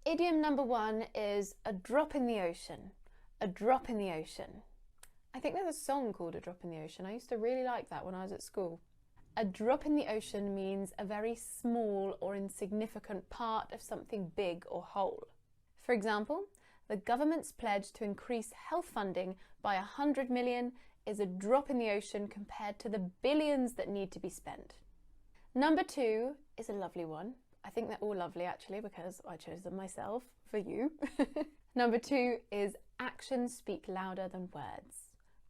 Idiom number 1 is a drop in the ocean. A drop in the ocean. I think there's a song called A Drop in the Ocean. I used to really like that when I was at school. A drop in the ocean means a very small or insignificant part of something big or whole. For example, the government's pledge to increase health funding by 100 million is a drop in the ocean compared to the billions that need to be spent. Number 2 is a lovely one. I think they're all lovely actually because I chose them myself for you. Number 2 is actions speak louder than words.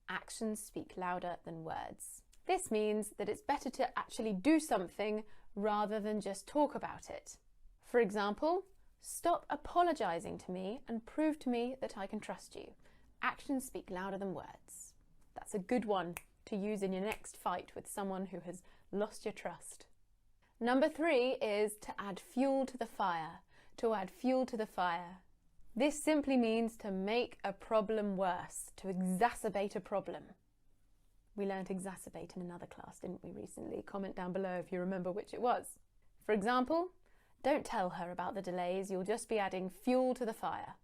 Actions speak louder than words. This means that it's better to actually do something rather than just talk about it. For example, stop apologising to me and prove to me that I can trust you. Actions speak louder than words. That's a good one to use in your next fight with someone who has lost your trust. Number 3 is to add fuel to the fire. To add fuel to the fire. This simply means to make a problem worse, to exacerbate a problem. We learned exacerbate in another class, didn't we, recently? Comment down below if you remember which it was. For example, don't tell her about the delays, you'll just be adding fuel to the fire.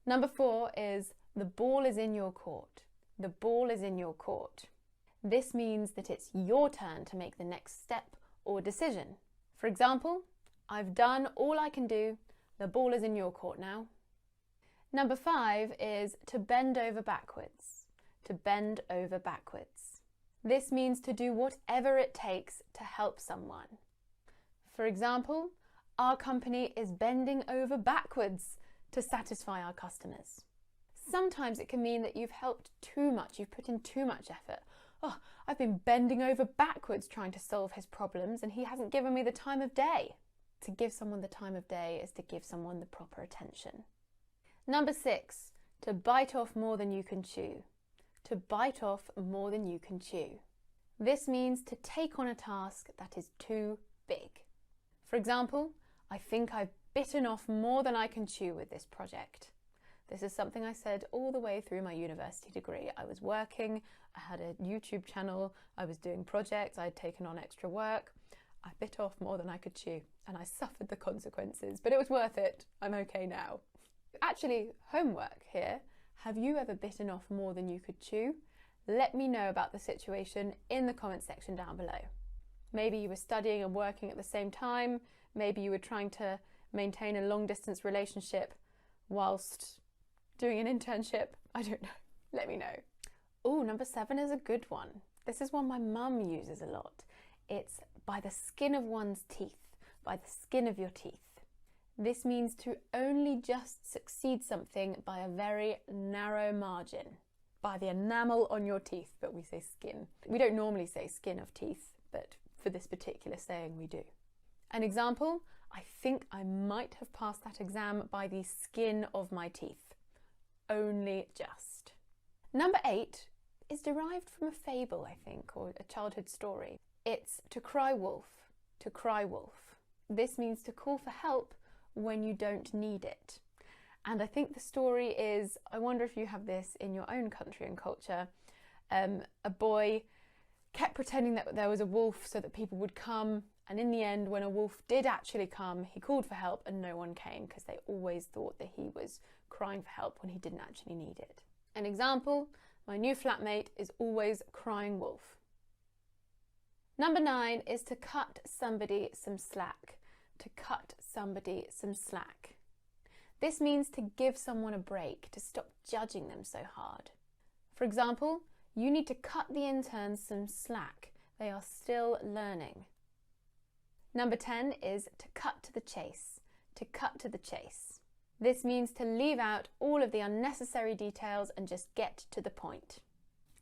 Number 4 is the ball is in your court. The ball is in your court. This means that it's your turn to make the next step or decision. For example, I've done all I can do. The ball is in your court now. Number 5 is to bend over backwards. To bend over backwards. This means to do whatever it takes to help someone. For example, our company is bending over backwards to satisfy our customers. Sometimes it can mean that you've helped too much, you've put in too much effort. Oh, I've been bending over backwards trying to solve his problems and he hasn't given me the time of day. To give someone the time of day is to give someone the proper attention. Number 6, to bite off more than you can chew. To bite off more than you can chew. This means to take on a task that is too big. For example, I think I've bitten off more than I can chew with this project. This is something I said all the way through my university degree. I was working, I had a YouTube channel, I was doing projects, I had taken on extra work. I bit off more than I could chew and I suffered the consequences, but it was worth it. I'm okay now. Actually, homework here. Have you ever bitten off more than you could chew? Let me know about the situation in the comment section down below. Maybe you were studying and working at the same time. Maybe you were trying to maintain a long distance relationship whilst doing an internship. I don't know. Let me know. Oh, number 7 is a good one. This is one my mum uses a lot. It's by the skin of one's teeth. By the skin of your teeth. This means to only just succeed something by a very narrow margin. By the enamel on your teeth, but we say skin. We don't normally say skin of teeth, but for this particular saying we do. An example, I think I might have passed that exam by the skin of my teeth. Only just. Number 8 is derived from a fable, I think, or a childhood story. It's to cry wolf. To cry wolf. This means to call for help when you don't need it. And I think the story is, I wonder if you have this in your own country and culture, a boy kept pretending that there was a wolf so that people would come, and in the end, when a wolf did actually come, he called for help and no one came because they always thought that he was crying for help when he didn't actually need it. An example, my new flatmate is always crying wolf. Number 9 is to cut somebody some slack. To cut somebody some slack. This means to give someone a break, to stop judging them so hard. For example, you need to cut the interns some slack. They are still learning. Number 10 is to cut to the chase. To cut to the chase. This means to leave out all of the unnecessary details and just get to the point.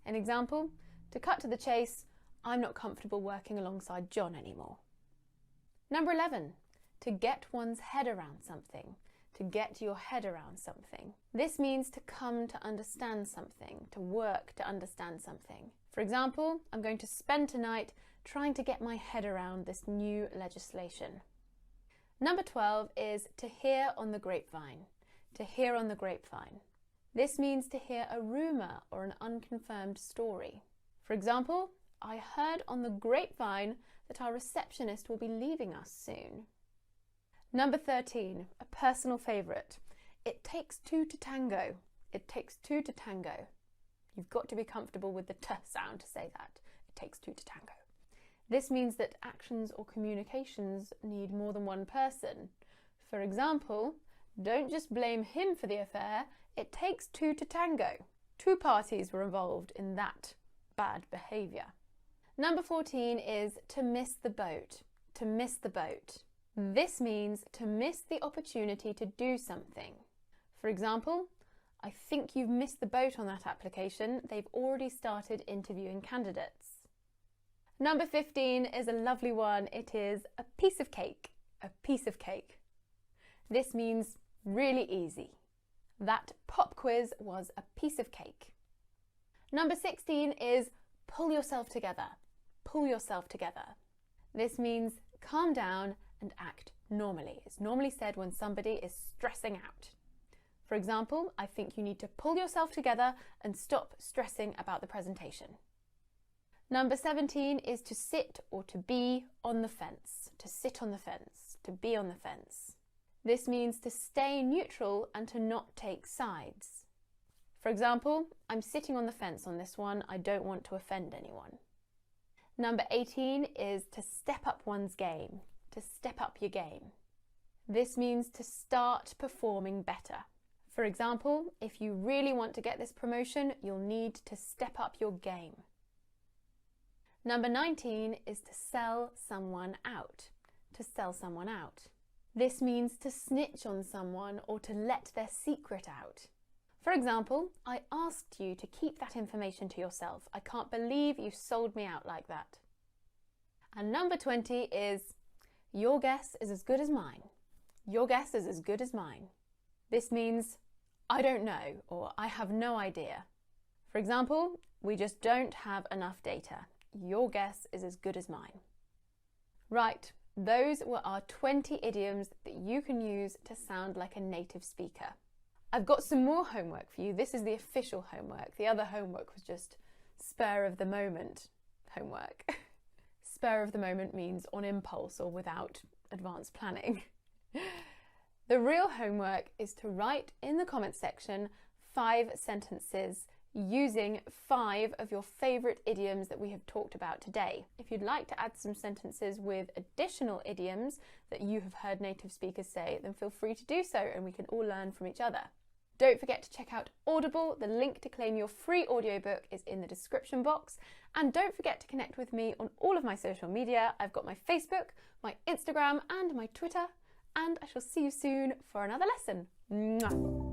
An example, to cut to the chase, I'm not comfortable working alongside John anymore. Number 11, to get one's head around something. To get your head around something. This means to come to understand something, to work to understand something. For example, I'm going to spend tonight trying to get my head around this new legislation. Number 12 is to hear on the grapevine. To hear on the grapevine. This means to hear a rumour or an unconfirmed story. For example, I heard on the grapevine that our receptionist will be leaving us soon. Number 13, a personal favourite. It takes two to tango. It takes two to tango. You've got to be comfortable with the t sound to say that. It takes two to tango. This means that actions or communications need more than one person. For example, don't just blame him for the affair. It takes two to tango. Two parties were involved in that bad behaviour. Number 14 is to miss the boat. To miss the boat. This means to miss the opportunity to do something. For example, I think you've missed the boat on that application. They've already started interviewing candidates. Number 15 is a lovely one. It is a piece of cake. A piece of cake. This means really easy. That pop quiz was a piece of cake. Number 16 is pull yourself together. Pull yourself together. This means calm down and act normally. It's normally said when somebody is stressing out. For example, I think you need to pull yourself together and stop stressing about the presentation. Number 17 is to sit or to be on the fence. To sit on the fence. To be on the fence. This means to stay neutral and to not take sides. For example, I'm sitting on the fence on this one. I don't want to offend anyone. Number 18 is to step up one's game. To step up your game. This means to start performing better. For example, if you really want to get this promotion, you'll need to step up your game. Number 19 is to sell someone out. To sell someone out. This means to snitch on someone or to let their secret out. For example, I asked you to keep that information to yourself. I can't believe you sold me out like that. And number 20 is, your guess is as good as mine. Your guess is as good as mine. This means, I don't know, or I have no idea. For example, we just don't have enough data. Your guess is as good as mine. Right, those were our 20 idioms that you can use to sound like a native speaker. I've got some more homework for you. This is the official homework. The other homework was just spur of the moment homework. Spur of the moment means on impulse or without advanced planning. The real homework is to write in the comments section 5 sentences using 5 of your favourite idioms that we have talked about today. If you'd like to add some sentences with additional idioms that you have heard native speakers say, then feel free to do so and we can all learn from each other. Don't forget to check out Audible. The link to claim your free audiobook is in the description box. And don't forget to connect with me on all of my social media. I've got my Facebook, my Instagram and my Twitter. And I shall see you soon for another lesson. Mwah.